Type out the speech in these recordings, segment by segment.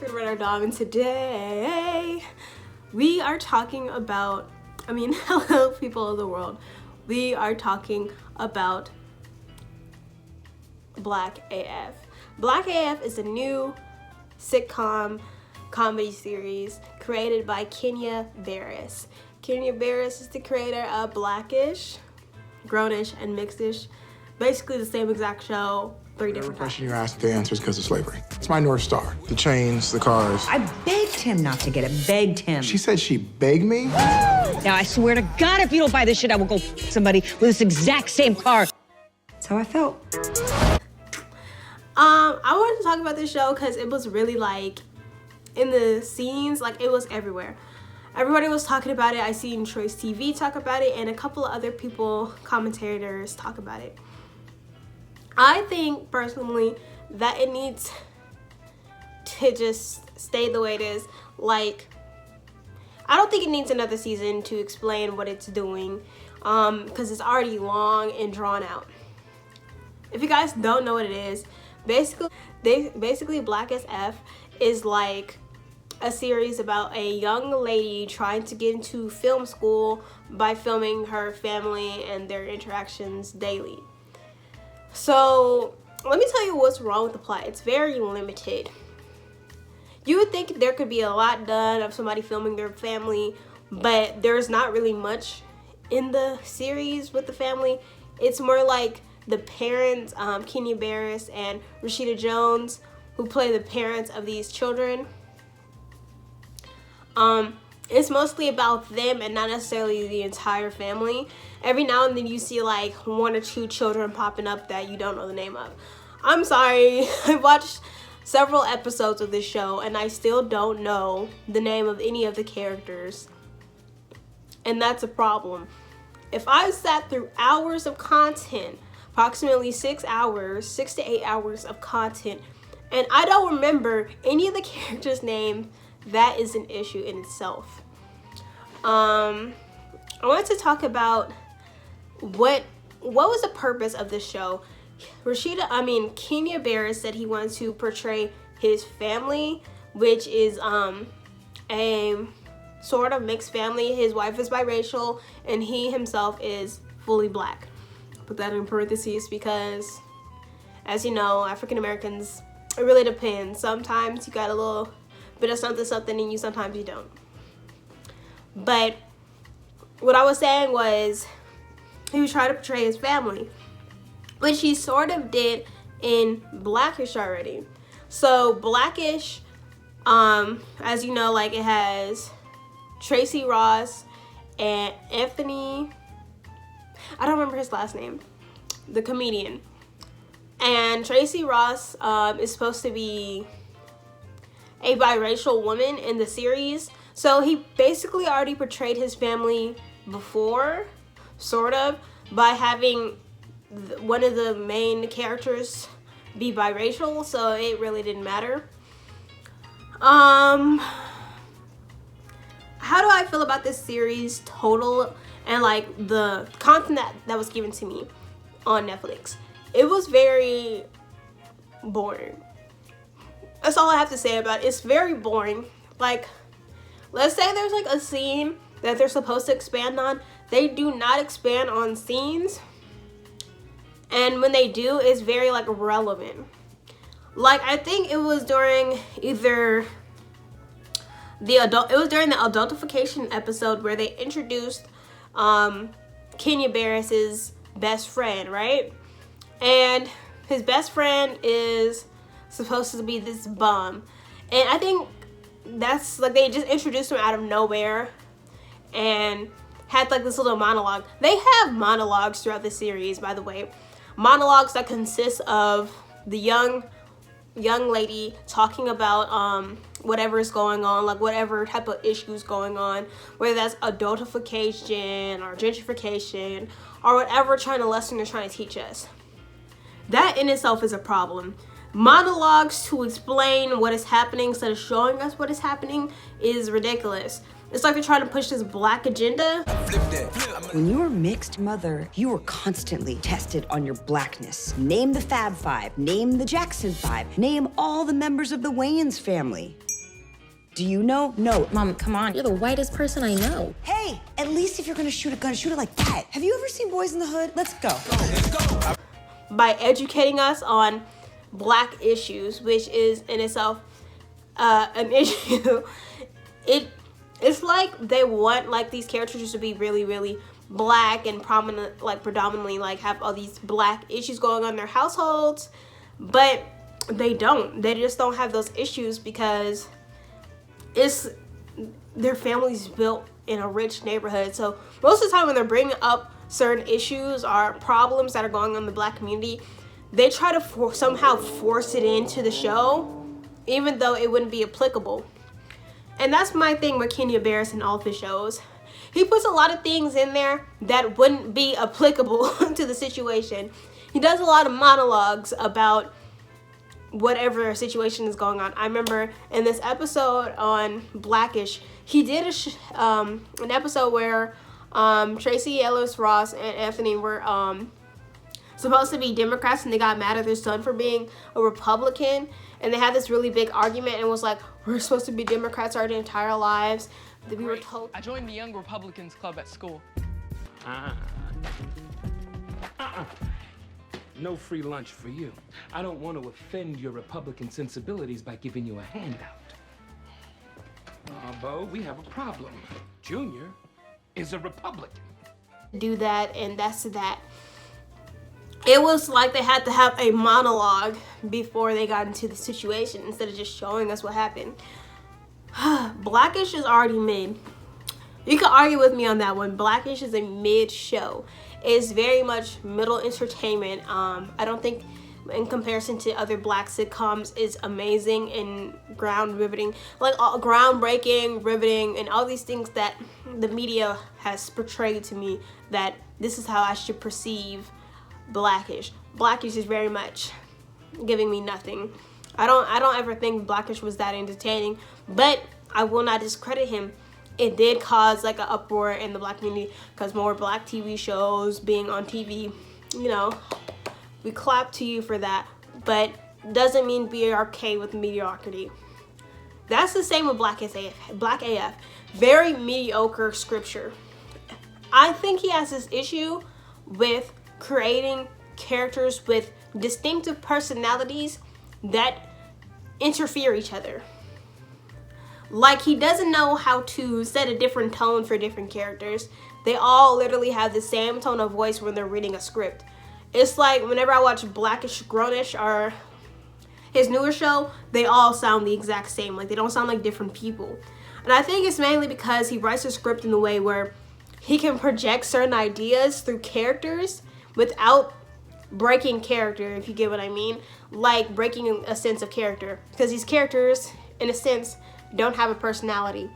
to the Red Eye Dog, and today we are talking about, hello people of the world. We are talking about Black AF. Black AF is a new sitcom comedy series created by Kenya Barris. Kenya Barris is the creator of Blackish, Grownish, and Mixedish. Basically the same exact show, three different question you asked, the answer is because of slavery. It's my North Star. The chains, the cars. I begged him not to get it. Begged him. She said she begged me? Now, I swear to God, if you don't buy this shit, I will go somebody with this exact same car. That's how I felt. I wanted to talk about this show because it was really in the scenes, it was everywhere. Everybody was talking about it. I seen Choice TV talk about it and a couple of other people, commentators, talk about it. I think personally that it needs to just stay the way it is. I don't think it needs another season to explain what it's doing because it's already long and drawn out. If you guys don't know what it is, basically Black SF is a series about a young lady trying to get into film school by filming her family and their interactions daily. So let me tell you what's wrong with the plot. It's very limited. You would think there could be a lot done of somebody filming their family, but there's not really much in the series with the family. It's more like the parents, Kenya Barris and Rashida Jones, who play the parents of these children. It's mostly about them and not necessarily the entire family. Every now and then you see one or two children popping up that you don't know the name of. I'm sorry, I watched several episodes of this show and I still don't know the name of any of the characters. And that's a problem. If I sat through hours of content, approximately 6 to 8 hours of content, and I don't remember any of the characters' names, that is an issue in itself. I wanted to talk about what was the purpose of this show. Kenya Barris said he wanted to portray his family, which is a sort of mixed family. His wife is biracial and he himself is fully black. Put that in parentheses because, as you know, African Americans, it really depends. Sometimes you got a little bit of something in you, sometimes you don't. But what I was saying was he was trying to portray his family, which he sort of did in Blackish already. So Blackish, as you know, it has Tracy Ross and Anthony, I don't remember his last name, the comedian. And Tracy Ross is supposed to be a biracial woman in the series. So he basically already portrayed his family before, sort of, by having one of the main characters be biracial, so it really didn't matter. How do I feel about this series total and the content that was given to me on Netflix? It was very boring. That's all I have to say about it. It's very boring. Let's say there's a scene that they're supposed to expand on. They do not expand on scenes. And when they do, it's very relevant. I think it was during either during the adultification episode where they introduced Kenya Barris's best friend, right? And his best friend is supposed to be this bum. And I think that's they just introduced him out of nowhere and had this little monologue. They have monologues throughout the series, by the way. Monologues that consist of the young lady talking about whatever is going on, whatever type of issues going on, whether that's adultification or gentrification or whatever lesson they're trying to teach us. That in itself is a problem. Monologues to explain what is happening instead of showing us what is happening is ridiculous. It's like they're trying to push this black agenda. When you were mixed mother, you were constantly tested on your blackness. Name the Fab Five, name the Jackson Five, name all the members of the Wayans family. Do you know? No. Mom, come on. You're the whitest person I know. Hey, at least if you're gonna shoot a gun, shoot it like that. Have you ever seen Boys in the Hood? Let's go. By educating us on black issues, which is in itself an issue, it's like they want like these characters to be really, really black and prominent, like predominantly like have all these black issues going on in their households, but they don't. They just don't have those issues because their family's built in a rich neighborhood. So most of the time when they're bringing up certain issues or problems that are going on in the black community, they try to somehow force it into the show, even though it wouldn't be applicable. And that's my thing with Kenya Barris and all of his shows. He puts a lot of things in there that wouldn't be applicable to the situation. He does a lot of monologues about whatever situation is going on. I remember in this episode on Blackish, he did an episode where Tracy Ellis Ross and Anthony were supposed to be Democrats, and they got mad at their son for being a Republican, and they had this really big argument and was like, we're supposed to be Democrats our entire lives. We were told. I joined the Young Republicans Club at school. No free lunch for you. I don't want to offend your Republican sensibilities by giving you a handout. Bo, we have a problem. Junior is a Republican. Do that, and that's that. It was like they had to have a monologue before they got into the situation instead of just showing us what happened. Blackish is already mid. You can argue with me on that one. Blackish is a mid show. It's very much middle entertainment. I don't think in comparison to other black sitcoms is amazing and groundbreaking, riveting, and all these things that the media has portrayed to me that this is how I should perceive Blackish. Blackish is very much giving me nothing. I don't ever think Blackish was that entertaining, but I will not discredit him. It did cause like an uproar in the black community because more black TV shows being on TV, you know, we clap to you for that, but doesn't mean be okay with mediocrity. That's the same with Black AF. Very mediocre scripture. I think he has this issue with creating characters with distinctive personalities that interfere each other. Like, he doesn't know how to set a different tone for different characters. They all literally have the same tone of voice when they're reading a script. It's like whenever I watch Blackish Grownish or his newer show, they all sound the exact same. Like, they don't sound like different people. And I think it's mainly because he writes a script in a way where he can project certain ideas through characters without breaking character, if you get what I mean. Like breaking a sense of character. Because these characters, in a sense, don't have a personality.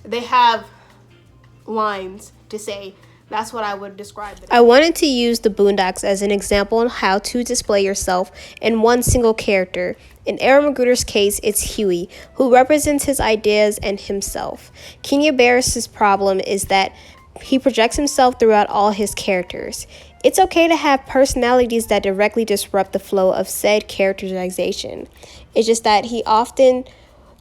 They have lines to say. That's what I would describe it. I wanted to use the Boondocks as an example on how to display yourself in one single character. In Aaron McGruder's case, it's Huey, who represents his ideas and himself. Kenya Barris's problem is that he projects himself throughout all his characters. It's okay to have personalities that directly disrupt the flow of said characterization. It's just that he often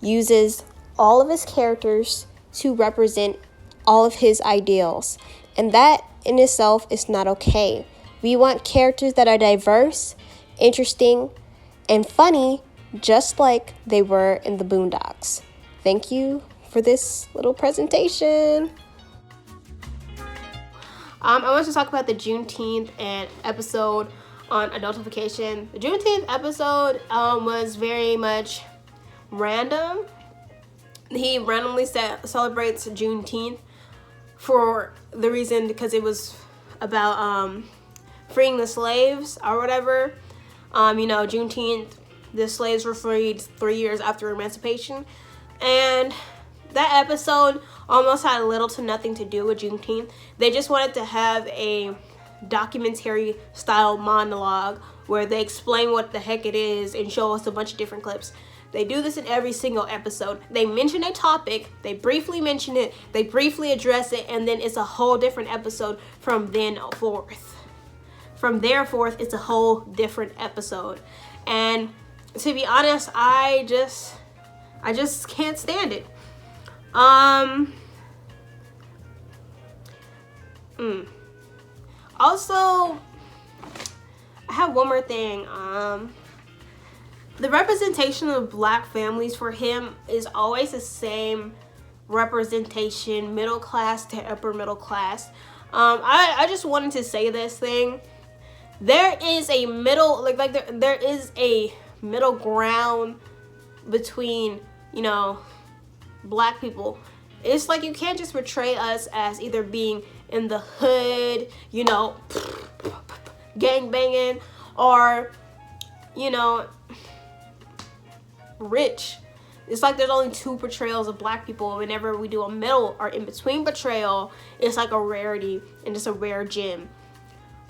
uses all of his characters to represent all of his ideals. And that in itself is not okay. We want characters that are diverse, interesting, and funny, just like they were in the Boondocks. Thank you for this little presentation. I want to talk about the Juneteenth episode on Adultification. The Juneteenth episode was very much random. He randomly celebrates Juneteenth for the reason because it was about freeing the slaves or whatever. Juneteenth, the slaves were freed 3 years after emancipation. And that episode almost had little to nothing to do with Juneteenth. They just wanted to have a documentary style monologue where they explain what the heck it is and show us a bunch of different clips. They do this in every single episode. They mention a topic, they briefly mention it, they briefly address it, and then it's a whole different episode from then forth. From there forth, it's a whole different episode. And to be honest, I just can't stand it. Also, I have one more thing. The representation of black families for him is always the same representation, middle class to upper middle class. I just wanted to say this thing. There is a middle, there is a middle ground between, you know, black people. It's like you can't just portray us as either being in the hood, you know, gang banging, or, you know, rich. It's like there's only two portrayals of black people. Whenever we do a middle or in between portrayal, it's like a rarity and just a rare gem.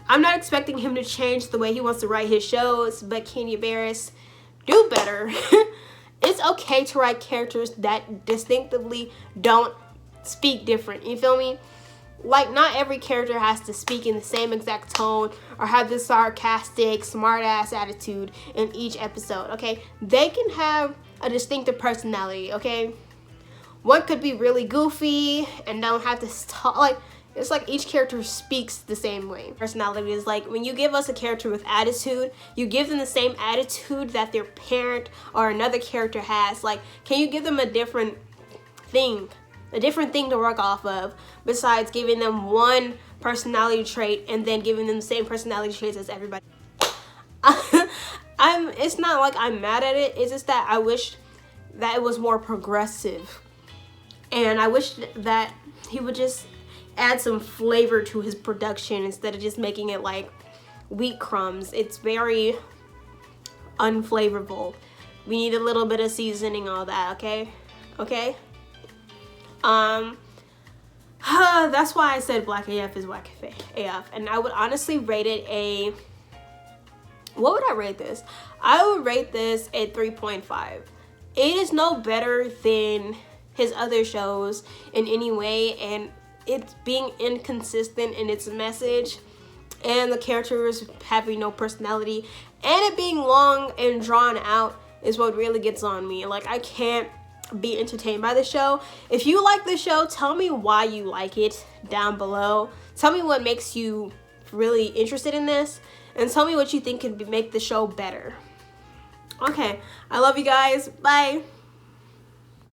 I'm not expecting him to change the way he wants to write his shows, but Kenya Barris, do better. It's okay to write characters that distinctively don't speak different. You feel me? Like, not every character has to speak in the same exact tone or have this sarcastic, smart-ass attitude in each episode, okay? They can have a distinctive personality, okay? One could be really goofy and don't have to talk, like, it's like each character speaks the same way. Personality is like when you give us a character with attitude, you give them the same attitude that their parent or another character has. Like, can you give them a different thing to work off of besides giving them one personality trait and then giving them the same personality traits as everybody? It's not like I'm mad at it. It's just that I wish that it was more progressive. And I wish that he would just add some flavor to his production instead of just making it like wheat crumbs. It's very unflavorful. We need a little bit of seasoning, all that, okay? Okay? That's why I said Black AF is Whack AF. And I would honestly rate it a... What would I rate this? I would rate this a 3.5. It is no better than his other shows in any way, and it's being inconsistent in its message, and the characters having no personality, and it being long and drawn out is what really gets on me. Like, I can't be entertained by the show. If you like the show, tell me why you like it down below. Tell me what makes you really interested in this, and tell me what you think could make the show better. Okay, I love you guys. Bye.